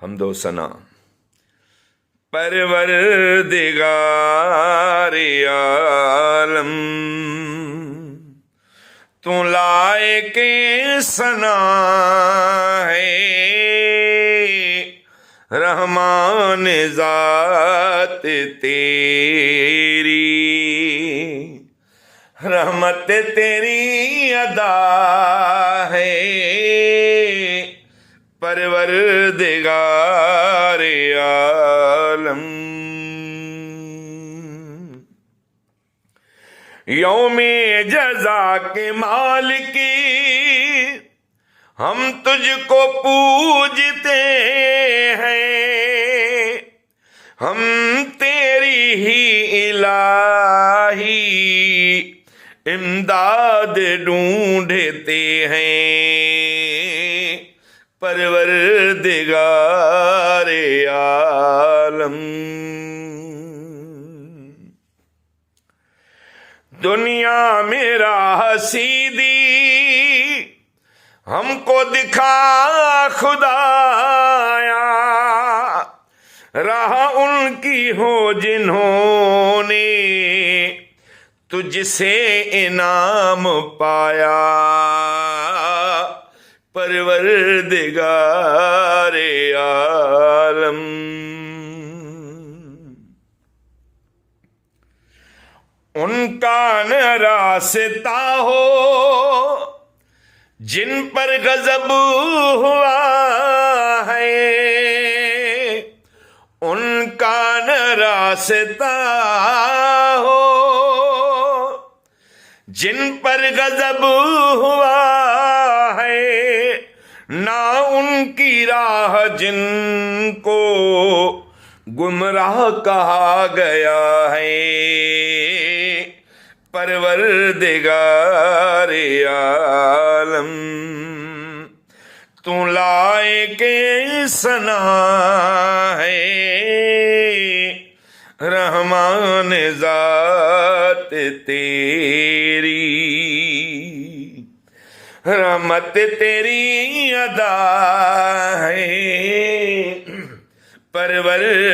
حمد و ثنا پروردگار عالم تو لائق ثنا ہے، رحمان ذات تیری، رحمت تیری ادا ہے، پروردگار عالم۔ یوم جزا کے مالکی ہم تجھ کو پوجتے ہیں، ہم تیری ہی الہی امداد ڈھونڈتے ہیں، پروردگار عالم۔ دنیا میں راہ سیدھی ہم کو دکھا خدایا، راہ ان کی ہو جنہوں نے تجھ سے انعام پایا، پروردگار عالم۔ ان کا نہ راستہ ہو جن پر غضب ہوا ہے، ان کا نہ راستہ ہو جن پر غضب ہوا ہے، نہ ان کی راہ جن کو گمراہ کہا گیا ہے، پروردگار عالم۔ تو لائق ثنا ہے، رحمان ذات تیری، رحمت تیری ادا ہے، پروردگار